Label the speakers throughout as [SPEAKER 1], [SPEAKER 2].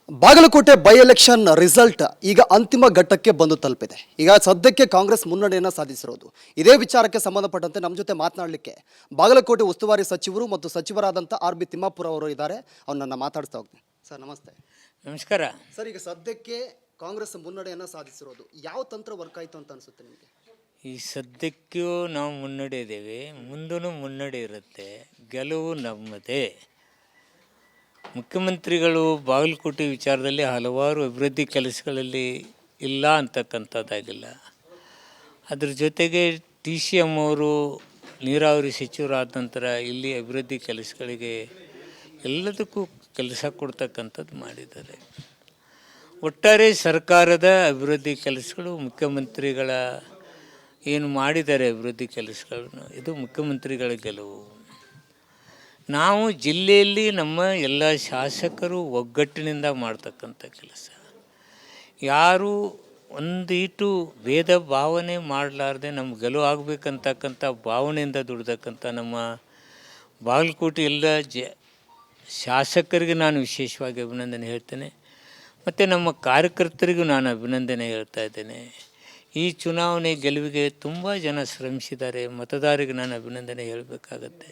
[SPEAKER 1] Bagalkot by election result ಈಗ ಅಂತಿಮ ಘಟ್ಟಕ್ಕೆ ಬಂದು ತಲುಪಿದೆ. ಈಗ ಸದ್ಯಕ್ಕೆ ಕಾಂಗ್ರೆಸ್ ಮುನ್ನಡೆಯನ್ನು ಸಾಧಿಸಿರೋದು. ಇದೇ ವಿಚಾರಕ್ಕೆ ಸಂಬಂಧಪಟ್ಟಂತೆ ನಮ್ಮ ಜೊತೆ ಮಾತನಾಡಲಿಕ್ಕೆ ಬಾಗಲಕೋಟೆ ಉಸ್ತುವಾರಿ ಸಚಿವರು ಮತ್ತು ಸಚಿವರಾದಂಥ ಆರ್.ಬಿ. ತಿಮ್ಮಾಪುರ ಅವರು ಇದ್ದಾರೆ. ಅವನನ್ನು ಮಾತಾಡ್ತಾ ಹೋಗ್ತೀನಿ. ಸರ್ ನಮಸ್ತೆ.
[SPEAKER 2] ನಮಸ್ಕಾರ
[SPEAKER 1] ಸರ್, ಈಗ ಸದ್ಯಕ್ಕೆ ಕಾಂಗ್ರೆಸ್ ಮುನ್ನಡೆಯನ್ನು ಸಾಧಿಸಿರೋದು ಯಾವ ತಂತ್ರ ವರ್ಕ್ ಆಯಿತು ಅಂತ ಅನಿಸುತ್ತೆ ನಿಮಗೆ?
[SPEAKER 2] ಈ ಸದ್ಯಕ್ಕೂ ನಾವು ಮುನ್ನಡೆ ಇದ್ದೇವೆ, ಮುಂದೂ ಮುನ್ನಡೆ ಇರುತ್ತೆ, ಗೆಲುವು ನಮ್ಮದೇ. ಮುಖ್ಯಮಂತ್ರಿಗಳು ಬಾಗಲಕೋಟೆ ವಿಚಾರದಲ್ಲಿ ಹಲವಾರು ಅಭಿವೃದ್ಧಿ ಕೆಲಸಗಳಲ್ಲಿ ಇಲ್ಲ ಅಂತಕ್ಕಂಥದ್ದಾಗಿಲ್ಲ. ಅದ್ರ ಜೊತೆಗೆ TCM ಅವರು ನೀರಾವರಿ ಸಚಿವರಾದ ನಂತರ ಇಲ್ಲಿ ಅಭಿವೃದ್ಧಿ ಕೆಲಸಗಳಿಗೆ ಎಲ್ಲದಕ್ಕೂ ಕೆಲಸ ಕೊಡ್ತಕ್ಕಂಥದ್ದು ಮಾಡಿದ್ದಾರೆ. ಒಟ್ಟಾರೆ ಸರ್ಕಾರದ ಅಭಿವೃದ್ಧಿ ಕೆಲಸಗಳು ಮುಖ್ಯಮಂತ್ರಿಗಳ ಏನು ಮಾಡಿದ್ದಾರೆ ಅಭಿವೃದ್ಧಿ ಕೆಲಸಗಳನ್ನು, ಇದು ಮುಖ್ಯಮಂತ್ರಿಗಳ ಗೆಲುವು. ನಾವು ಜಿಲ್ಲೆಯಲ್ಲಿ ನಮ್ಮ ಎಲ್ಲ ಶಾಸಕರು ಒಗ್ಗಟ್ಟಿನಿಂದ ಮಾಡ್ತಕ್ಕಂಥ ಕೆಲಸ, ಯಾರು ಒಂದೀಟು ಭೇದ ಭಾವನೆ ಮಾಡಲಾರ್ದೆ ನಮ್ಮ ಗೆಲುವು ಆಗಬೇಕಂತಕ್ಕಂಥ ಭಾವನೆಯಿಂದ ದುಡ್ದಕ್ಕಂಥ ನಮ್ಮ ಬಾಗಲಕೋಟೆ ಎಲ್ಲ ಶಾಸಕರಿಗೆ ನಾನು ವಿಶೇಷವಾಗಿ ಅಭಿನಂದನೆ ಹೇಳ್ತೇನೆ. ಮತ್ತು ನಮ್ಮ ಕಾರ್ಯಕರ್ತರಿಗೂ ನಾನು ಅಭಿನಂದನೆ ಹೇಳ್ತಾ ಇದ್ದೇನೆ. ಈ ಚುನಾವಣೆ ಗೆಲುವಿಗೆ ತುಂಬ ಜನ ಶ್ರಮಿಸಿದ್ದಾರೆ. ಮತದಾರರಿಗೆ ನಾನು ಅಭಿನಂದನೆ ಹೇಳಬೇಕಾಗತ್ತೆ.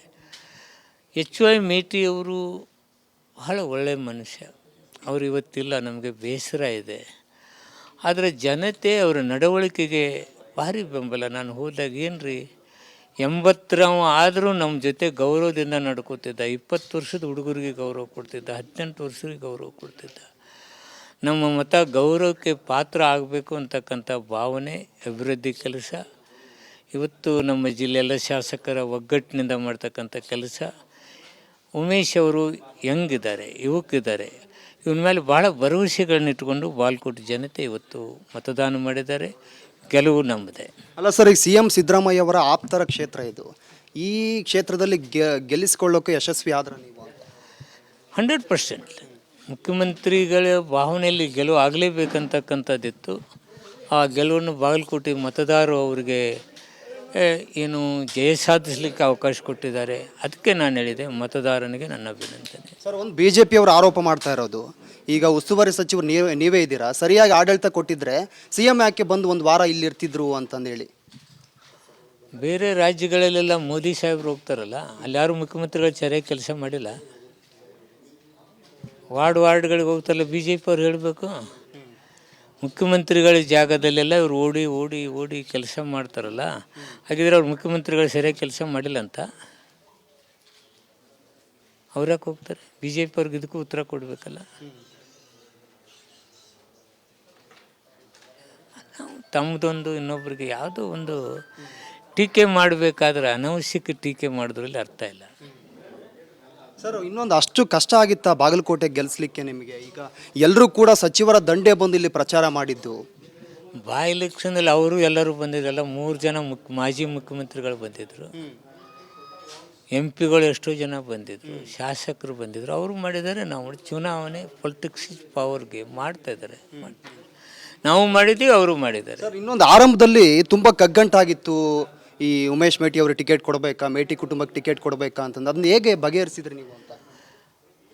[SPEAKER 2] HY ಮೇಟಿಯವರು ಬಹಳ ಒಳ್ಳೆಯ ಮನುಷ್ಯ. ಅವರು ಇವತ್ತಿಲ್ಲ, ನಮಗೆ ಬೇಸರ ಇದೆ. ಆದರೆ ಜನತೆ ಅವರ ನಡವಳಿಕೆಗೆ ಭಾರಿ ಬೆಂಬಲ. ನಾನು ಹೋದಾಗ ಏನ್ರಿ 80 ಆದರೂ ನಮ್ಮ ಜೊತೆ ಗೌರವದಿಂದ ನಡ್ಕೋತಿದ್ದ. 20 ವರ್ಷದ ಹುಡುಗರಿಗೆ ಗೌರವ ಕೊಡ್ತಿದ್ದ, 18 ವರ್ಷರಿಗೆ ಗೌರವ ಕೊಡ್ತಿದ್ದ. ನಮ್ಮ ಮತ ಗೌರವಕ್ಕೆ ಪಾತ್ರ ಆಗಬೇಕು ಅಂತಕ್ಕಂಥ ಭಾವನೆ, ಅಭಿವೃದ್ಧಿ ಕೆಲಸ ಇವತ್ತು ನಮ್ಮ ಜಿಲ್ಲೆಯೆಲ್ಲ ಶಾಸಕರ ಒಗ್ಗಟ್ಟಿನಿಂದ ಮಾಡ್ತಕ್ಕಂಥ ಕೆಲಸ. ಉಮೇಶ್ ಅವರು ಯಂಗಿದ್ದಾರೆ, ಯುವಕಿದ್ದಾರೆ, ಇವನ ಮೇಲೆ ಭಾಳ ಭರವಸೆಗಳನ್ನ ಇಟ್ಕೊಂಡು ಬಾಗಲಕೋಟೆ ಜನತೆ ಇವತ್ತು ಮತದಾನ ಮಾಡಿದ್ದಾರೆ. ಗೆಲುವು ನಮ್ಮದೇ.
[SPEAKER 1] ಅಲ್ಲ ಸರ್, ಈಗ CM ಸಿದ್ದರಾಮಯ್ಯ ಅವರ ಆಪ್ತರ ಕ್ಷೇತ್ರ ಇದು. ಈ ಕ್ಷೇತ್ರದಲ್ಲಿ ಗೆಲ್ಲಿಸ್ಕೊಳ್ಳೋಕೆ ಯಶಸ್ವಿ ಆದ್ರೆ ನೀವು?
[SPEAKER 2] 100% ಮುಖ್ಯಮಂತ್ರಿಗಳ ಭಾವನೆಯಲ್ಲಿ ಗೆಲುವು ಆಗಲೇಬೇಕಂತಕ್ಕಂಥದ್ದಿತ್ತು. ಆ ಗೆಲುವನ್ನು ಬಾಗಲಕೋಟೆ ಮತದಾರರು ಅವರಿಗೆ ಏನು ಜಯ ಸಾಧಿಸಲಿಕ್ಕೆ ಅವಕಾಶ ಕೊಟ್ಟಿದ್ದಾರೆ. ಅದಕ್ಕೆ ನಾನು ಹೇಳಿದೆ, ಮತದಾರನಿಗೆ ನನ್ನ ಅಭಿನಂದನೆ.
[SPEAKER 1] ಸರ್, ಒಂದು BJP ಅವರು ಆರೋಪ ಮಾಡ್ತಾ ಇರೋದು, ಈಗ ಉಸ್ತುವಾರಿ ಸಚಿವರು ನೀವೇ ಇದ್ದೀರಾ, ಸರಿಯಾಗಿ ಆಡಳಿತ ಕೊಟ್ಟಿದ್ರೆ CM ಯಾಕೆ ಬಂದು ಒಂದು ವಾರ ಇಲ್ಲಿ ಇರ್ತಿದ್ರು ಅಂತಂದೇಳಿ.
[SPEAKER 2] ಬೇರೆ ರಾಜ್ಯಗಳಲ್ಲೆಲ್ಲ ಮೋದಿ ಸಾಹೇಬ್ರು ಹೋಗ್ತಾರಲ್ಲ, ಅಲ್ಲಿ ಯಾರು ಮುಖ್ಯಮಂತ್ರಿಗಳು ಸರಿಯಾಗಿ ಕೆಲಸ ಮಾಡಿಲ್ಲ. ವಾರ್ಡ್ಗಳಿಗೆ ಹೋಗ್ತಾರಲ್ಲ BJP ಅವ್ರು ಹೇಳಬೇಕು. ಮುಖ್ಯಮಂತ್ರಿಗಳ ಜಾಗದಲ್ಲೆಲ್ಲ ಇವ್ರು ಓಡಿ ಓಡಿ ಓಡಿ ಕೆಲಸ ಮಾಡ್ತಾರಲ್ಲ, ಹಾಗಿದ್ರೆ ಅವ್ರು ಮುಖ್ಯಮಂತ್ರಿಗಳು ಸರಿಯಾಗಿ ಕೆಲಸ ಮಾಡಿಲ್ಲ ಅಂತ ಅವ್ರ್ಯಾಕೆ ಹೋಗ್ತಾರೆ? BJP ಅವ್ರಿಗೆ ಇದಕ್ಕೂ ಉತ್ತರ ಕೊಡಬೇಕಲ್ಲ. ತಮ್ಮದೊಂದು ಇನ್ನೊಬ್ರಿಗೆ ಯಾವುದೋ ಒಂದು ಟೀಕೆ ಮಾಡಬೇಕಾದ್ರೆ ಅನವಶ್ಯಕ ಟೀಕೆ ಮಾಡಿದ್ರಲ್ಲಿ ಅರ್ಥ ಇಲ್ಲ.
[SPEAKER 1] ಸರ್, ಇನ್ನೊಂದು ಅಷ್ಟು ಕಷ್ಟ ಆಗಿತ್ತಾ ಬಾಗಲಕೋಟೆ ಗೆಲ್ಲಿಸ್ಲಿಕ್ಕೆ ನಿಮಗೆ? ಈಗ ಎಲ್ಲರೂ ಕೂಡ ಸಚಿವರ ದಂಡೆ ಬಂದು ಇಲ್ಲಿ ಪ್ರಚಾರ ಮಾಡಿದ್ದು.
[SPEAKER 2] ಎಲೆಕ್ಷನಲ್ಲಿ ಅವರು ಎಲ್ಲರೂ ಬಂದಿದ್ರಲ್ಲ, 3 ಜನ ಮಾಜಿ ಮುಖ್ಯಮಂತ್ರಿಗಳು ಬಂದಿದ್ದರು, MP ಗಳು ಎಷ್ಟೋ ಜನ ಬಂದಿದ್ದರು, ಶಾಸಕರು ಬಂದಿದ್ದರು, ಅವರು ಮಾಡಿದ್ದಾರೆ. ನಾವು ಚುನಾವಣೆ ಪೊಲಿಟಿಕ್ಸ್ ಪವರ್ಗೆ ಮಾಡ್ತಾಯಿದ್ದಾರೆ. ನಾವು ಮಾಡಿದ್ದೀವಿ, ಅವರು ಮಾಡಿದ್ದಾರೆ.
[SPEAKER 1] ಸರ್, ಇನ್ನೊಂದು ಆರಂಭದಲ್ಲಿ ತುಂಬ ಕಗ್ಗಂಟಾಗಿತ್ತು, ಈ ಉಮೇಶ್ ಮೇಟಿ ಅವರು ಟಿಕೆಟ್ ಕೊಡಬೇಕಾ, ಮೇಟಿ ಕುಟುಂಬಕ್ಕೆ ಟಿಕೆಟ್ ಕೊಡಬೇಕಾ ಅಂತಂದು. ಅದನ್ನ ಹೇಗೆ ಬಗೆಹರಿಸಿದ್ರಿ ನೀವು ಅಂತ?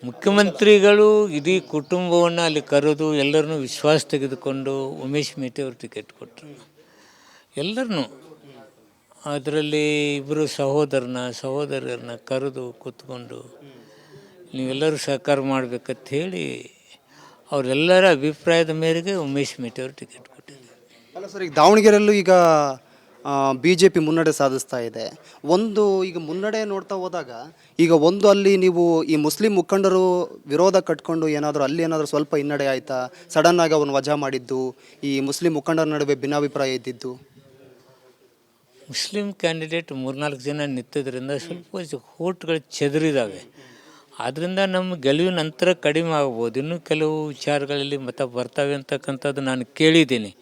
[SPEAKER 2] ಮುಖ್ಯಮಂತ್ರಿಗಳು ಇಡೀ ಕುಟುಂಬವನ್ನು ಅಲ್ಲಿ ಕರೆದು ಎಲ್ಲರನ್ನೂ ವಿಶ್ವಾಸ ತೆಗೆದುಕೊಂಡು ಉಮೇಶ್ ಮೇಟಿ ಅವರು ಟಿಕೆಟ್ ಕೊಟ್ಟರು. ಎಲ್ಲರನ್ನೂ ಅದರಲ್ಲಿ ಇಬ್ಬರು ಸಹೋದರರನ್ನ ಕರೆದು ಕೂತ್ಕೊಂಡು ನೀವೆಲ್ಲರೂ ಸಹಕಾರ ಮಾಡಬೇಕಂತ ಹೇಳಿ ಅವರೆಲ್ಲರ ಅಭಿಪ್ರಾಯದ ಮೇರೆಗೆ ಉಮೇಶ್ ಮೇಟಿ ಅವರು ಟಿಕೆಟ್ ಕೊಟ್ಟಿದ್ದಾರೆ.
[SPEAKER 1] ಅಲ್ಲ ಸರ್, ಈಗ ದಾವಣಗೆರೆಯಲ್ಲೂ ಈಗ BJP ಮುನ್ನಡೆ ಸಾಧಿಸ್ತಾ ಇದೆ. ಈಗ ಮುನ್ನಡೆ ನೋಡ್ತಾ ಹೋದಾಗ ಈಗ ಅಲ್ಲಿ ನೀವು ಈ ಮುಸ್ಲಿಂ ಮುಖಂಡರು ವಿರೋಧ ಕಟ್ಕೊಂಡು ಅಲ್ಲಿ ಏನಾದರೂ ಸ್ವಲ್ಪ ಹಿನ್ನಡೆ ಆಯಿತಾ? ಸಡನ್ನಾಗಿ ಅವನು ವಜಾ ಮಾಡಿದ್ದು, ಈ ಮುಸ್ಲಿಂ ಮುಖಂಡರ ನಡುವೆ ಭಿನ್ನಾಭಿಪ್ರಾಯ ಇದ್ದಿದ್ದು.
[SPEAKER 2] ಮುಸ್ಲಿಂ ಕ್ಯಾಂಡಿಡೇಟ್ 3-4 ಜನ ನಿಂತಿದ್ದರಿಂದ ಸ್ವಲ್ಪ ಓಟ್ಗಳು ಚೆದರಿದ್ದಾವೆ. ಆದ್ದರಿಂದ ನಮ್ಮ ಗೆಲುವಿನ ನಂತರ ಕಡಿಮೆ ಆಗ್ಬೋದು. ಇನ್ನೂ ಕೆಲವು ವಿಚಾರಗಳಲ್ಲಿ ಮತ ಬರ್ತವೆ ಅಂತಕ್ಕಂಥದ್ದು ನಾನು ಕೇಳಿದ್ದೀನಿ.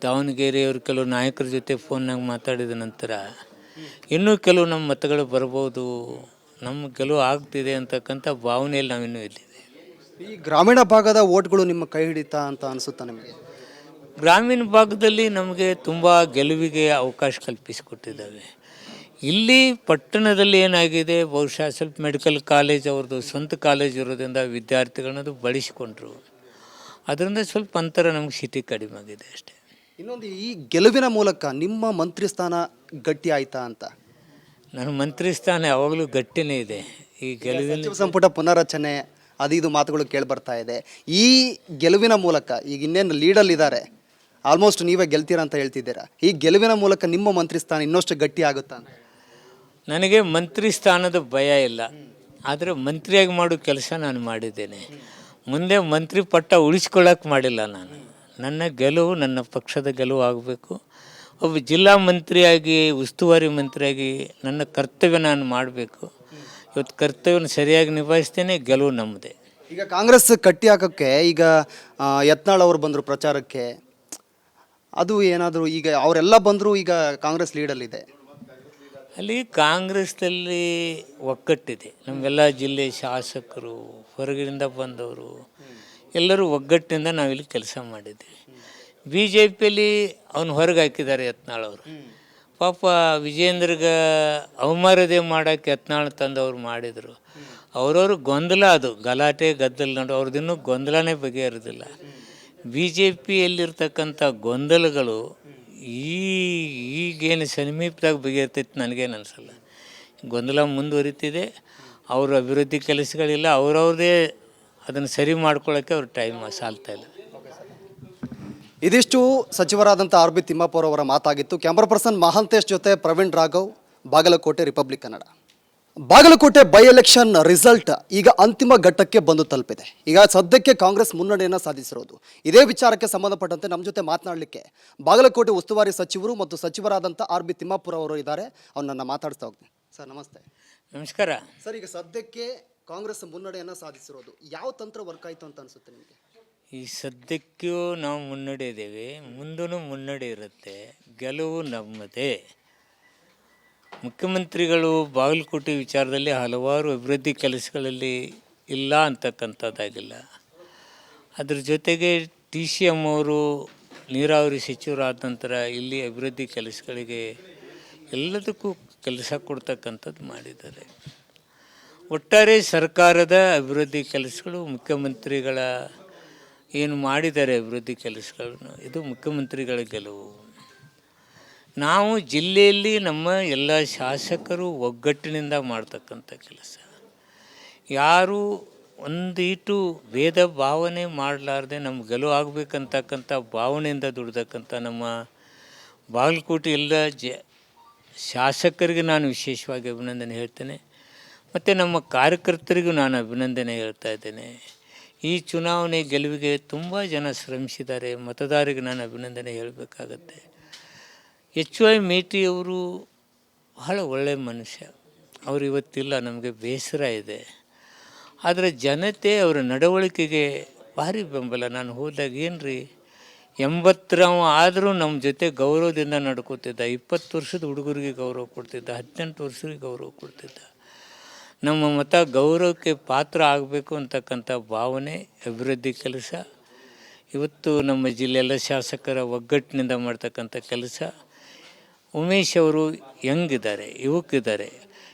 [SPEAKER 2] ದಾವಣಗೆರೆಯವರು ಕೆಲವು ನಾಯಕರ ಜೊತೆ ಫೋನ್ನಾಗ ಮಾತಾಡಿದ ನಂತರ ಇನ್ನೂ ಕೆಲವು ನಮ್ಮ ಮತಗಳು ಬರ್ಬೋದು, ನಮ್ಮ ಗೆಲುವು ಆಗ್ತಿದೆ ಅಂತಕ್ಕಂಥ ಭಾವನೆಯಲ್ಲಿ ನಾವಿನ್ನೂ ಇದ್ದೀವಿ.
[SPEAKER 1] ಈ ಗ್ರಾಮೀಣ ಭಾಗದ ಓಟ್ಗಳು ನಿಮ್ಮ ಕೈ ಹಿಡಿತಾ ಅಂತ ಅನಿಸುತ್ತಾ ನಿಮಗೆ?
[SPEAKER 2] ಗ್ರಾಮೀಣ ಭಾಗದಲ್ಲಿ ನಮಗೆ ತುಂಬ ಗೆಲುವಿಗೆ ಅವಕಾಶ ಕಲ್ಪಿಸಿಕೊಟ್ಟಿದ್ದಾವೆ. ಇಲ್ಲಿ ಪಟ್ಟಣದಲ್ಲಿ ಏನಾಗಿದೆ, ಬಹುಶಃ ಸ್ವಲ್ಪ ಮೆಡಿಕಲ್ ಕಾಲೇಜ್ ಅವ್ರದ್ದು ಸ್ವಂತ ಕಾಲೇಜ್ ಇರೋದ್ರಿಂದ ವಿದ್ಯಾರ್ಥಿಗಳನ್ನದು ಬಳಸಿಕೊಂಡ್ರು. ಅದರಿಂದ ಸ್ವಲ್ಪ ಅಂತರ ನಮ್ಗೆ ಸಿಟಿ ಕಡಿಮೆ ಆಗಿದೆ ಅಷ್ಟೇ.
[SPEAKER 1] ಇನ್ನೊಂದು, ಈ ಗೆಲುವಿನ ಮೂಲಕ ನಿಮ್ಮ ಮಂತ್ರಿ ಸ್ಥಾನ ಗಟ್ಟಿ ಆಯ್ತಾ ಅಂತ?
[SPEAKER 2] ನನ್ನ ಮಂತ್ರಿ ಸ್ಥಾನ ಯಾವಾಗಲೂ ಗಟ್ಟಿನೇ ಇದೆ. ಈ ಗೆಲುವಿನ
[SPEAKER 1] ಸಚಿವ ಸಂಪುಟ ಪುನರಚನೆ ಅದು ಇದು ಮಾತುಗಳು ಕೇಳಿ ಬರ್ತಾ ಇದೆ. ಈ ಗೆಲುವಿನ ಮೂಲಕ ಈಗ ಇನ್ನೇನು ಲೀಡಲ್ಲಿದ್ದಾರೆ, ಆಲ್ಮೋಸ್ಟ್ ನೀವೇ ಗೆಲ್ತೀರಾ ಅಂತ ಹೇಳ್ತಿದ್ದೀರಾ. ಈ ಗೆಲುವಿನ ಮೂಲಕ ನಿಮ್ಮ ಮಂತ್ರಿ ಸ್ಥಾನ ಇನ್ನಷ್ಟು ಗಟ್ಟಿ ಆಗುತ್ತಾ ಅಂತ?
[SPEAKER 2] ನನಗೆ ಮಂತ್ರಿ ಸ್ಥಾನದ ಭಯ ಇಲ್ಲ, ಆದರೆ ಮಂತ್ರಿಯಾಗಿ ಮಾಡೋ ಕೆಲಸ ನಾನು ಮಾಡಿದ್ದೇನೆ. ಮುಂದೆ ಮಂತ್ರಿ ಪಟ್ಟ ಉಳಿಸ್ಕೊಳ್ಳೋಕೆ ಮಾಡಿಲ್ಲ ನಾನು. ನನ್ನ ಗೆಲುವು ನನ್ನ ಪಕ್ಷದ ಗೆಲುವು ಆಗಬೇಕು. ಒಬ್ಬ ಜಿಲ್ಲಾ ಮಂತ್ರಿಯಾಗಿ, ಉಸ್ತುವಾರಿ ಮಂತ್ರಿಯಾಗಿ ನನ್ನ ಕರ್ತವ್ಯ ನಾನು ಮಾಡಬೇಕು. ಇವತ್ತು ಕರ್ತವ್ಯನ ಸರಿಯಾಗಿ ನಿಭಾಯಿಸ್ತೇನೆ, ಗೆಲುವು ನಮ್ಮದೇ.
[SPEAKER 1] ಈಗ ಕಾಂಗ್ರೆಸ್ ಕಟ್ಟಿ ಹಾಕೋಕ್ಕೆ ಈಗ ಯತ್ನಾಳ್ ಅವರು ಬಂದರು ಪ್ರಚಾರಕ್ಕೆ, ಅದು ಏನಾದರೂ ಈಗ ಅವರೆಲ್ಲ ಬಂದರೂ ಈಗ ಕಾಂಗ್ರೆಸ್ ಲೀಡಲ್ಲಿದೆ.
[SPEAKER 2] ಅಲ್ಲಿ ಕಾಂಗ್ರೆಸ್ನಲ್ಲಿ ಒಗ್ಗಟ್ಟಿದೆ. ನಮ್ಮೆಲ್ಲ ಜಿಲ್ಲೆ ಶಾಸಕರು, ಹೊರಗಿನಿಂದ ಬಂದವರು ಎಲ್ಲರೂ ಒಗ್ಗಟ್ಟಿನಿಂದ ನಾವಿಲ್ಲಿ ಕೆಲಸ ಮಾಡಿದ್ದೀವಿ. ಬಿ ಜೆ ಪಿಯಲ್ಲಿ ಅವನು ಹೊರಗೆ ಹಾಕಿದ್ದಾರೆ ಯತ್ನಾಳ್ ಅವರು. ಪಾಪ ವಿಜೇಂದ್ರಗೆ ಅವಮರ್ಯಾದೆ ಮಾಡೋಕ್ಕೆ ಯತ್ನಾಳ್ ತಂದವ್ರು ಮಾಡಿದರು. ಅವ್ರವ್ರ ಗೊಂದಲ, ಅದು ಗಲಾಟೆ ಗದ್ದಲ ನೋಡು, ಅವ್ರದ್ದಿನ್ನೂ ಗೊಂದಲನೇ ಬಗೆಹರಿದಿಲ್ಲ. ಬಿ ಜೆ ಪಿಯಲ್ಲಿರ್ತಕ್ಕಂಥ ಗೊಂದಲಗಳು ಈಗೇನು ಸಮೀಪದಾಗ ಬಗೆಹರ್ತೈತೆ ನನಗೇನು ಅನಿಸಲ್ಲ. ಗೊಂದಲ ಮುಂದುವರಿತಿದೆ. ಅವ್ರ ಅಭಿವೃದ್ಧಿ ಕೆಲಸಗಳಿಲ್ಲ, ಅವ್ರವ್ರದೇ ಅದನ್ನು ಸರಿ ಮಾಡ್ಕೊಳ್ಳೋಕ್ಕೆ ಅವ್ರ ಟೈಮ್ ಸಾಲ್ತಾ ಇಲ್ಲ.
[SPEAKER 1] ಇದಿಷ್ಟು ಸಚಿವರಾದಂಥ ಆರ್ ಬಿ ತಿಮ್ಮಾಪುರ ಅವರ ಮಾತಾಗಿತ್ತು. ಕ್ಯಾಮ್ರಾ ಪರ್ಸನ್ ಮಹಾಂತೇಶ್ ಜೊತೆ Praveen Raghav, Bagalkote, republic Kannada. Bagalkote by election result ಈಗ ಅಂತಿಮ ಘಟ್ಟಕ್ಕೆ ಬಂದು ತಲುಪಿದೆ. ಈಗ ಸದ್ಯಕ್ಕೆ ಕಾಂಗ್ರೆಸ್ ಮುನ್ನಡೆಯನ್ನು ಸಾಧಿಸಿರೋದು. ಇದೇ ವಿಚಾರಕ್ಕೆ ಸಂಬಂಧಪಟ್ಟಂತೆ ನಮ್ಮ ಜೊತೆ ಮಾತನಾಡಲಿಕ್ಕೆ ಬಾಗಲಕೋಟೆ ಉಸ್ತುವಾರಿ ಸಚಿವರು ಮತ್ತು ಸಚಿವರಾದಂಥ ಆರ್ ಬಿ ತಿಮ್ಮಾಪುರ ಅವರು ಇದ್ದಾರೆ. ಅವ್ರನ್ನ ಮಾತಾಡಿಸ್ತಾ ಹೋಗ್ತೀನಿ. ಸರ್ ನಮಸ್ತೆ.
[SPEAKER 2] ನಮಸ್ಕಾರ.
[SPEAKER 1] ಸರ್, ಈಗ ಸದ್ಯಕ್ಕೆ ಕಾಂಗ್ರೆಸ್ ಮುನ್ನಡೆಯನ್ನು ಸಾಧಿಸಿರೋದು, ಯಾವ ತಂತ್ರ ವರ್ಕ್ ಆಯಿತು ಅಂತ ಅನಿಸುತ್ತೆ ನಿಮಗೆ?
[SPEAKER 2] ಈ ಸದ್ಯಕ್ಕೂ ನಾವು ಮುನ್ನಡೆ ಇದ್ದೇವೆ, ಮುಂದೂ ಮುನ್ನಡೆ ಇರುತ್ತೆ. ಗೆಲುವು ನಮ್ಮದೇ. ಮುಖ್ಯಮಂತ್ರಿಗಳು ಬಾಗಲಕೋಟೆ ವಿಚಾರದಲ್ಲಿ ಹಲವಾರು ಅಭಿವೃದ್ಧಿ ಕೆಲಸಗಳಲ್ಲಿ ಇಲ್ಲ ಅಂತಕ್ಕಂಥದ್ದಾಗಿಲ್ಲ. ಅದ್ರ ಜೊತೆಗೆ ಟಿ ಸಿ ಎಮ್ ಅವರು ನೀರಾವರಿ ಸಚಿವರಾದ ನಂತರ ಇಲ್ಲಿ ಅಭಿವೃದ್ಧಿ ಕೆಲಸಗಳಿಗೆ ಎಲ್ಲದಕ್ಕೂ ಕೆಲಸ ಕೊಡ್ತಕ್ಕಂಥದ್ದು ಮಾಡಿದ್ದಾರೆ. ಒಟ್ಟಾರೆ ಸರ್ಕಾರದ ಅಭಿವೃದ್ಧಿ ಕೆಲಸಗಳು, ಮುಖ್ಯಮಂತ್ರಿಗಳ ಏನು ಮಾಡಿದ್ದಾರೆ ಅಭಿವೃದ್ಧಿ ಕೆಲಸಗಳನ್ನು, ಇದು ಮುಖ್ಯಮಂತ್ರಿಗಳ ಗೆಲುವು. ನಾವು ಜಿಲ್ಲೆಯಲ್ಲಿ ನಮ್ಮ ಎಲ್ಲ ಶಾಸಕರು ಒಗ್ಗಟ್ಟಿನಿಂದ ಮಾಡ್ತಕ್ಕಂಥ ಕೆಲಸ. ಯಾರು ಒಂದೀಟು ಭೇದ ಭಾವನೆ ಮಾಡಲಾರ್ದೆ ನಮ್ಮ ಗೆಲುವು ಆಗಬೇಕಂತಕ್ಕಂಥ ಭಾವನೆಯಿಂದ ದುಡ್ದಕ್ಕಂಥ ನಮ್ಮ ಬಾಗಲಕೋಟೆ ಎಲ್ಲ ಶಾಸಕರಿಗೆ ನಾನು ವಿಶೇಷವಾಗಿ ಅಭಿನಂದನೆ ಹೇಳ್ತೇನೆ. ಮತ್ತು ನಮ್ಮ ಕಾರ್ಯಕರ್ತರಿಗೂ ನಾನು ಅಭಿನಂದನೆ ಹೇಳ್ತಾ ಇದ್ದೇನೆ. ಈ ಚುನಾವಣೆ ಗೆಲುವಿಗೆ ತುಂಬ ಜನ ಶ್ರಮಿಸಿದ್ದಾರೆ. ಮತದಾರರಿಗೆ ನಾನು ಅಭಿನಂದನೆ ಹೇಳಬೇಕಾಗತ್ತೆ. ಎಚ್ ವೈ ಮೇಟಿಯವರು ಬಹಳ ಒಳ್ಳೆಯ ಮನುಷ್ಯ. ಅವರು ಇವತ್ತಿಲ್ಲ, ನಮಗೆ ಬೇಸರ ಇದೆ. ಆದರೆ ಜನತೆ ಅವರ ನಡವಳಿಕೆಗೆ ಭಾರಿ ಬೆಂಬಲ. ನಾನು ಹೋದಾಗ ಏನ್ರಿ 80 ಆದರೂ ನಮ್ಮ ಜೊತೆ ಗೌರವದಿಂದ ನಡ್ಕೋತಿದ್ದ. 20 ವರ್ಷದ ಹುಡುಗರಿಗೆ ಗೌರವ ಕೊಡ್ತಿದ್ದ, 18 ವರ್ಷರಿಗೆ ಗೌರವ ಕೊಡ್ತಿದ್ದ. ನಮ್ಮ ಮತ ಗೌರವಕ್ಕೆ ಪಾತ್ರ ಆಗಬೇಕು ಅಂತಕ್ಕಂಥ ಭಾವನೆ, ಅಭಿವೃದ್ಧಿ ಕೆಲಸ ಇವತ್ತು ನಮ್ಮ ಜಿಲ್ಲೆಯೆಲ್ಲ ಶಾಸಕರ ಒಗ್ಗಟ್ಟಿನಿಂದ ಮಾಡ್ತಕ್ಕಂಥ ಕೆಲಸ. ಉಮೇಶ್ ಅವರು ಯಂಗಿದ್ದಾರೆ, ಯುವಕಿದ್ದಾರೆ.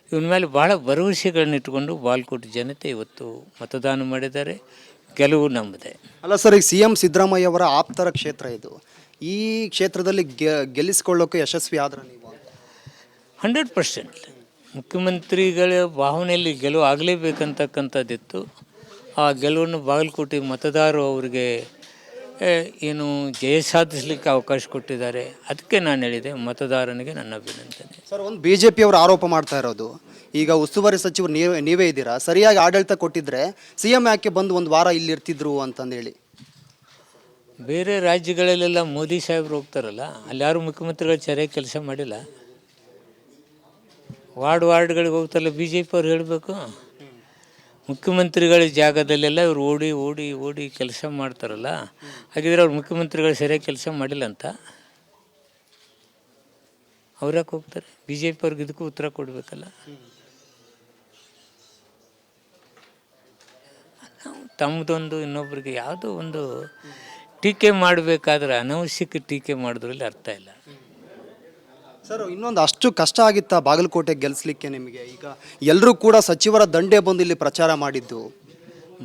[SPEAKER 2] ಇವನ ಮೇಲೆ ಭಾಳ ಭರವಸೆಗಳನ್ನ ಇಟ್ಕೊಂಡು ಬಾಗಲಕೋಟೆ ಜನತೆ ಇವತ್ತು ಮತದಾನ ಮಾಡಿದ್ದಾರೆ. ಗೆಲುವು ನಮ್ಮದೇ.
[SPEAKER 1] ಅಲ್ಲ ಸರ್, ಈಗ ಸಿ ಎಂ ಸಿದ್ದರಾಮಯ್ಯ ಅವರ ಆಪ್ತರ ಕ್ಷೇತ್ರ ಇದು. ಈ ಕ್ಷೇತ್ರದಲ್ಲಿ ಗೆಲ್ಲಿಸಿಕೊಳ್ಳೋಕೆ ಯಶಸ್ವಿ ಆದ್ರೆ ನೀವು?
[SPEAKER 2] 100%. ಮುಖ್ಯಮಂತ್ರಿಗಳ ಭಾವನೆಯಲ್ಲಿ ಗೆಲುವು ಆಗಲೇಬೇಕಂತಕ್ಕಂಥದ್ದಿತ್ತು. ಆ ಗೆಲುವನ್ನು ಬಾಗಲಕೋಟೆ ಮತದಾರರು ಅವರಿಗೆ ಏನು ಜಯ ಸಾಧಿಸಲಿಕ್ಕೆ ಅವಕಾಶ ಕೊಟ್ಟಿದ್ದಾರೆ. ಅದಕ್ಕೆ ನಾನು ಹೇಳಿದೆ, ಮತದಾರನಿಗೆ ನನ್ನ ಅಭಿನಂದನೆ.
[SPEAKER 1] ಸರ್, ಒಂದು ಬಿ ಜೆ ಪಿಯವರು ಆರೋಪ ಮಾಡ್ತಾ ಇರೋದು, ಈಗ ಉಸ್ತುವಾರಿ ಸಚಿವರು ನೀವೇ ಇದ್ದೀರಾ, ಸರಿಯಾಗಿ ಆಡಳಿತ ಕೊಟ್ಟಿದ್ರೆ ಸಿ ಎಂ ಯಾಕೆ ಬಂದು ಒಂದು ವಾರ ಇಲ್ಲಿರ್ತಿದ್ರು ಅಂತಂದೇಳಿ.
[SPEAKER 2] ಬೇರೆ ರಾಜ್ಯಗಳಲ್ಲೆಲ್ಲ ಮೋದಿ ಸಾಹೇಬ್ರು ಹೋಗ್ತಾರಲ್ಲ, ಅಲ್ಲಿ ಯಾರು ಮುಖ್ಯಮಂತ್ರಿಗಳು ಸರಿಯಾಗಿ ಕೆಲಸ ಮಾಡಿಲ್ಲ. ವಾರ್ಡ್ಗಳಿಗೆ ಹೋಗ್ತಾರಲ್ಲ ಬಿ ಜೆ ಪಿ ಅವ್ರು ಹೇಳಬೇಕು. ಮುಖ್ಯಮಂತ್ರಿಗಳ ಜಾಗದಲ್ಲೆಲ್ಲ ಇವ್ರು ಓಡಿ ಕೆಲಸ ಮಾಡ್ತಾರಲ್ಲ. ಹಾಗಿದ್ರೆ ಅವ್ರು ಮುಖ್ಯಮಂತ್ರಿಗಳು ಸರಿಯಾಗಿ ಕೆಲಸ ಮಾಡಿಲ್ಲ ಅಂತ ಅವ್ರ್ಯಾಕೆ ಹೋಗ್ತಾರೆ? ಬಿ ಜೆ ಪಿ ಅವ್ರಿಗೆ ಇದಕ್ಕೂ ಉತ್ತರ ಕೊಡಬೇಕಲ್ಲ. ನಾವು ತಮ್ಮದೊಂದು ಇನ್ನೊಬ್ರಿಗೆ ಯಾವುದೋ ಒಂದು ಟೀಕೆ ಮಾಡಬೇಕಾದ್ರೆ ಅನವಶ್ಯಕ ಟೀಕೆ ಮಾಡೋದ್ರಲ್ಲಿ ಅರ್ಥ ಇಲ್ಲ.
[SPEAKER 1] ಸರ್, ಇನ್ನೊಂದು, ಅಷ್ಟು ಕಷ್ಟ ಆಗಿತ್ತಾ ಬಾಗಲಕೋಟೆ ಗೆಲ್ಲಿಸ್ಲಿಕ್ಕೆ ನಿಮಗೆ? ಈಗ ಎಲ್ಲರೂ ಕೂಡ ಸಚಿವರ ದಂಡೆ ಬಂದು ಇಲ್ಲಿ ಪ್ರಚಾರ ಮಾಡಿದ್ದು.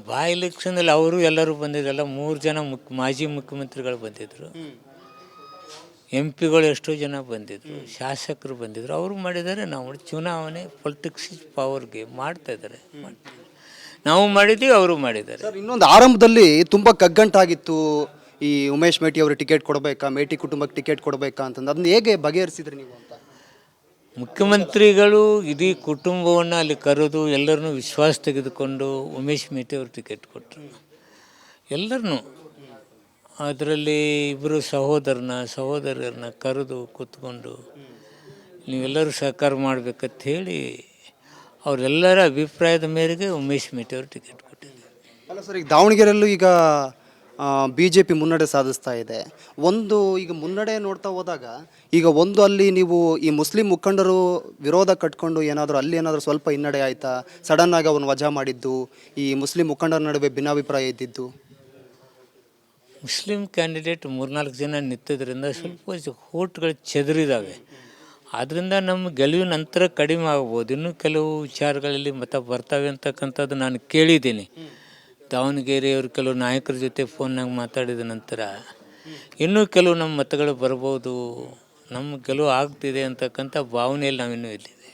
[SPEAKER 2] ಬೈ ಎಲೆಕ್ಷನಲ್ಲಿ ಅವರು ಎಲ್ಲರೂ ಬಂದಿದ್ದಲ್ಲ, 3 ಜನ ಮಾಜಿ ಮುಖ್ಯಮಂತ್ರಿಗಳು ಬಂದಿದ್ದರು, ಎಂ ಪಿಗಳು ಎಷ್ಟೋ ಜನ ಬಂದಿದ್ದರು, ಶಾಸಕರು ಬಂದಿದ್ದರು, ಅವರು ಮಾಡಿದ್ದಾರೆ. ನಾವು ಚುನಾವಣೆ ಪೊಲಿಟಿಕ್ಸ್ ಪವರ್ಗೆ ಮಾಡ್ತಾಯಿದ್ದಾರೆ. ನಾವು ಮಾಡಿದ್ದೀವಿ, ಅವರು ಮಾಡಿದ್ದಾರೆ.
[SPEAKER 1] ಸರ್, ಇನ್ನೊಂದು ಆರಂಭದಲ್ಲಿ ತುಂಬ ಕಗ್ಗಂಟಾಗಿತ್ತು, ಈ ಉಮೇಶ್ ಮೇಟಿ ಅವರು ಟಿಕೆಟ್ ಕೊಡಬೇಕಾ, ಮೇಟಿ ಕುಟುಂಬಕ್ಕೆ ಟಿಕೆಟ್ ಕೊಡಬೇಕಾ ಅಂತಂದು. ಅದನ್ನ ಹೇಗೆ ಬಗೆಹರಿಸಿದ್ರಿ ನೀವು ಅಂತ?
[SPEAKER 2] ಮುಖ್ಯಮಂತ್ರಿಗಳು ಇಡೀ ಕುಟುಂಬವನ್ನು ಅಲ್ಲಿ ಕರೆದು ಎಲ್ಲರನ್ನೂ ವಿಶ್ವಾಸ ತೆಗೆದುಕೊಂಡು ಉಮೇಶ್ ಮೇಟಿ ಅವರು ಟಿಕೆಟ್ ಕೊಟ್ಟರು. ಎಲ್ಲರನ್ನೂ ಅದರಲ್ಲಿ ಇಬ್ಬರು ಸಹೋದರರನ್ನ ಕರೆದು ಕೂತ್ಕೊಂಡು ನೀವೆಲ್ಲರೂ ಸಹಕಾರ ಮಾಡಬೇಕಂತ ಹೇಳಿ ಅವರೆಲ್ಲರ ಅಭಿಪ್ರಾಯದ ಮೇರೆಗೆ ಉಮೇಶ್ ಮೇಟಿ ಅವರು ಟಿಕೆಟ್ ಕೊಟ್ಟಿದ್ದಾರೆ.
[SPEAKER 1] ಅಲ್ಲ ಸರ್, ಈಗ ದಾವಣಗೆರೆಯಲ್ಲೂ ಈಗ ಬಿ ಜೆ ಪಿ ಮುನ್ನಡೆ ಸಾಧಿಸ್ತಾ ಇದೆ. ಒಂದು ಈಗ ಮುನ್ನಡೆ ನೋಡ್ತಾ ಹೋದಾಗ ಈಗ ಒಂದು ಅಲ್ಲಿ ನೀವು ಈ ಮುಸ್ಲಿಂ ಮುಖಂಡರು ವಿರೋಧ ಕಟ್ಕೊಂಡು ಏನಾದರೂ ಅಲ್ಲಿ ಏನಾದರೂ ಸ್ವಲ್ಪ ಹಿನ್ನಡೆ ಆಯಿತಾ? ಸಡನ್ನಾಗಿ ಅವನು ವಜಾ ಮಾಡಿದ್ದು, ಈ ಮುಸ್ಲಿಂ ಮುಖಂಡರ ನಡುವೆ ಭಿನ್ನಾಭಿಪ್ರಾಯ ಇದ್ದಿದ್ದು.
[SPEAKER 2] ಮುಸ್ಲಿಂ ಕ್ಯಾಂಡಿಡೇಟ್ 3-4 ಜನ ನಿಂತಿದ್ದರಿಂದ ಸ್ವಲ್ಪ ಓಟ್ಗಳು ಚೆದರಿದ್ದಾವೆ. ಆದ್ದರಿಂದ ನಮ್ಮ ಗೆಲುವಿನ ನಂತರ ಕಡಿಮೆ ಆಗ್ಬೋದು. ಇನ್ನೂ ಕೆಲವು ವಿಚಾರಗಳಲ್ಲಿ ಮತ ಬರ್ತವೆ ಅಂತಕ್ಕಂಥದ್ದು ನಾನು ಕೇಳಿದ್ದೀನಿ. ದಾವಣಗೆರೆಯವರು ಕೆಲವು ನಾಯಕರ ಜೊತೆ ಫೋನ್ನಾಗ ಮಾತಾಡಿದ ನಂತರ ಇನ್ನೂ ಕೆಲವು ನಮ್ಮ ಮತಗಳು ಬರ್ಬೋದು, ನಮ್ಮ ಗೆಲುವು ಆಗ್ತಿದೆ ಅಂತಕ್ಕಂಥ ಭಾವನೆಯಲ್ಲಿ ನಾವಿನ್ನೂ ಇಲ್ಲಿದೆ.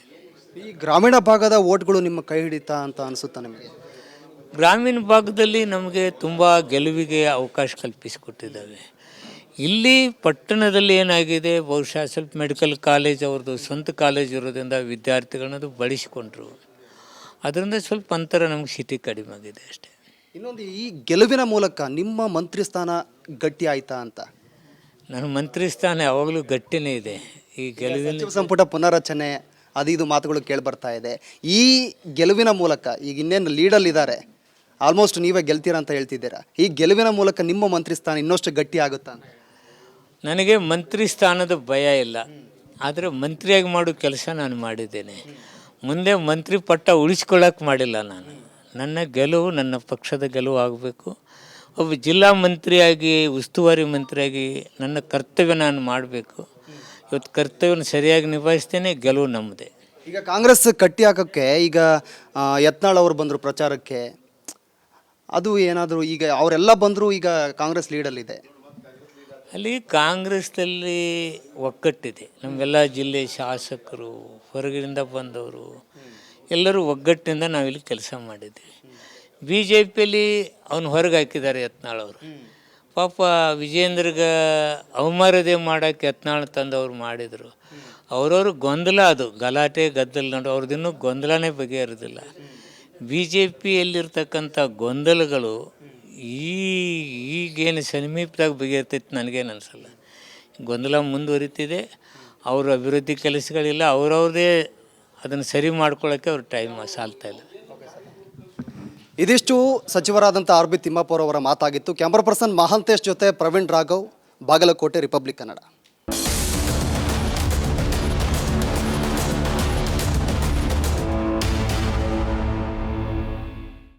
[SPEAKER 1] ಈ ಗ್ರಾಮೀಣ ಭಾಗದ ಓಟ್ಗಳು ನಿಮ್ಮ ಕೈ ಹಿಡಿತಾ ಅಂತ ಅನಿಸುತ್ತಾ ನಿಮಗೆ?
[SPEAKER 2] ಗ್ರಾಮೀಣ ಭಾಗದಲ್ಲಿ ನಮಗೆ ತುಂಬ ಗೆಲುವಿಗೆ ಅವಕಾಶ ಕಲ್ಪಿಸಿಕೊಟ್ಟಿದ್ದಾವೆ. ಇಲ್ಲಿ ಪಟ್ಟಣದಲ್ಲಿ ಏನಾಗಿದೆ, ಬಹುಶಃ ಸ್ವಲ್ಪ ಮೆಡಿಕಲ್ ಕಾಲೇಜ್ ಅವ್ರದ್ದು ಸ್ವಂತ ಕಾಲೇಜ್ ಇರೋದ್ರಿಂದ ವಿದ್ಯಾರ್ಥಿಗಳನ್ನದು ಬಳಸಿಕೊಂಡ್ರು. ಅದರಿಂದ ಸ್ವಲ್ಪ ಅಂತರ ನಮ್ಗೆ ಸಿಟಿ ಕಡಿಮೆ ಆಗಿದೆ ಅಷ್ಟೇ.
[SPEAKER 1] ಇನ್ನೊಂದು, ಈ ಗೆಲುವಿನ ಮೂಲಕ ನಿಮ್ಮ ಮಂತ್ರಿ ಸ್ಥಾನ ಗಟ್ಟಿ ಆಯ್ತಾ ಅಂತ?
[SPEAKER 2] ನನ್ನ ಮಂತ್ರಿ ಸ್ಥಾನ ಯಾವಾಗಲೂ ಗಟ್ಟಿನೇ ಇದೆ. ಈ ಗೆಲುವಿನ
[SPEAKER 1] ಸಚಿವ ಸಂಪುಟ ಪುನರಚನೆ ಅದು ಇದು ಮಾತುಗಳು ಕೇಳಿ ಬರ್ತಾ ಇದೆ. ಈ ಗೆಲುವಿನ ಮೂಲಕ ಈಗ ಇನ್ನೇನು ಲೀಡಲ್ಲಿದ್ದಾರೆ, ಆಲ್ಮೋಸ್ಟ್ ನೀವೇ ಗೆಲ್ತೀರಾ ಅಂತ ಹೇಳ್ತಿದ್ದೀರಾ. ಈ ಗೆಲುವಿನ ಮೂಲಕ ನಿಮ್ಮ ಮಂತ್ರಿ ಸ್ಥಾನ ಇನ್ನಷ್ಟು ಗಟ್ಟಿ ಆಗುತ್ತಾ ಅಂತ?
[SPEAKER 2] ನನಗೆ ಮಂತ್ರಿ ಸ್ಥಾನದ ಭಯ ಇಲ್ಲ, ಆದರೆ ಮಂತ್ರಿಯಾಗಿ ಮಾಡೋ ಕೆಲಸ ನಾನು ಮಾಡಿದ್ದೇನೆ. ಮುಂದೆ ಮಂತ್ರಿ ಪಟ್ಟ ಉಳಿಸ್ಕೊಳ್ಳೋಕೆ ಮಾಡಿಲ್ಲ ನಾನು. ನನ್ನ ಗೆಲುವು ನನ್ನ ಪಕ್ಷದ ಗೆಲುವು ಆಗಬೇಕು. ಒಬ್ಬ ಜಿಲ್ಲಾ ಮಂತ್ರಿಯಾಗಿ, ಉಸ್ತುವಾರಿ ಮಂತ್ರಿಯಾಗಿ ನನ್ನ ಕರ್ತವ್ಯ ನಾನು ಮಾಡಬೇಕು. ಇವತ್ತು ಕರ್ತವ್ಯನ ಸರಿಯಾಗಿ ನಿಭಾಯಿಸ್ತೇನೆ, ಗೆಲುವು ನಮ್ಮದೇ.
[SPEAKER 1] ಈಗ ಕಾಂಗ್ರೆಸ್ ಕಟ್ಟಿ ಹಾಕೋಕ್ಕೆ ಈಗ ಯತ್ನಾಳ್ ಅವರು ಬಂದರು ಪ್ರಚಾರಕ್ಕೆ, ಅದು ಏನಾದರೂ ಈಗ ಅವರೆಲ್ಲ ಬಂದರೂ ಈಗ ಕಾಂಗ್ರೆಸ್ ಲೀಡಲ್ಲಿದೆ.
[SPEAKER 2] ಅಲ್ಲಿ ಕಾಂಗ್ರೆಸ್ನಲ್ಲಿ ಒಗ್ಗಟ್ಟಿದೆ. ನಮ್ಮೆಲ್ಲ ಜಿಲ್ಲೆ ಶಾಸಕರು, ಹೊರಗಿನಿಂದ ಬಂದವರು ಎಲ್ಲರೂ ಒಗ್ಗಟ್ಟಿನಿಂದ ನಾವಿಲ್ಲಿ ಕೆಲಸ ಮಾಡಿದ್ದೀವಿ. ಬಿ ಜೆ ಪಿಯಲ್ಲಿ ಅವನು ಹೊರಗೆ ಹಾಕಿದ್ದಾರೆ ಯತ್ನಾಳ್ ಅವರು. ಪಾಪ ವಿಜೇಂದ್ರಗೆ ಅವಮರ್ಯಾದೆ ಮಾಡೋಕ್ಕೆ ಯತ್ನಾಳ್ ತಂದವ್ರು ಮಾಡಿದರು. ಅವ್ರವ್ರ ಗೊಂದಲ, ಅದು ಗಲಾಟೆ ಗದ್ದಲ ನಡು ಅವ್ರದ್ದಿನ್ನೂ ಗೊಂದಲನೇ ಬಗೆಹರಿದಿಲ್ಲ. ಬಿ ಜೆ ಪಿಯಲ್ಲಿರ್ತಕ್ಕಂಥ ಗೊಂದಲಗಳು ಈಗೇನು ಸಮೀಪದಾಗ ಬಗೆಹರ್ತೈತೆ ನನಗೇನು ಅನಿಸಲ್ಲ. ಗೊಂದಲ ಮುಂದುವರಿತಿದೆ. ಅವ್ರ ಅಭಿವೃದ್ಧಿ ಕೆಲಸಗಳಿಲ್ಲ, ಅವ್ರವ್ರದೇ ಅದನ್ನು ಸರಿ ಮಾಡ್ಕೊಳ್ಳೋಕ್ಕೆ ಅವ್ರ ಟೈಮ್ ಸಾಲ್ತಾ ಇಲ್ಲ.
[SPEAKER 1] ಇದಿಷ್ಟು ಸಚಿವರಾದಂಥ ಆರ್ ಬಿ ತಿಮ್ಮಾಪುರ ಅವರ ಮಾತಾಗಿತ್ತು. ಕ್ಯಾಮ್ರಾ ಪರ್ಸನ್ ಮಹಾಂತೇಶ್ ಜೊತೆ ಪ್ರವೀಣ್ ರಾಘವ್, ಬಾಗಲಕೋಟೆ, ರಿಪಬ್ಲಿಕ್ ಕನ್ನಡ.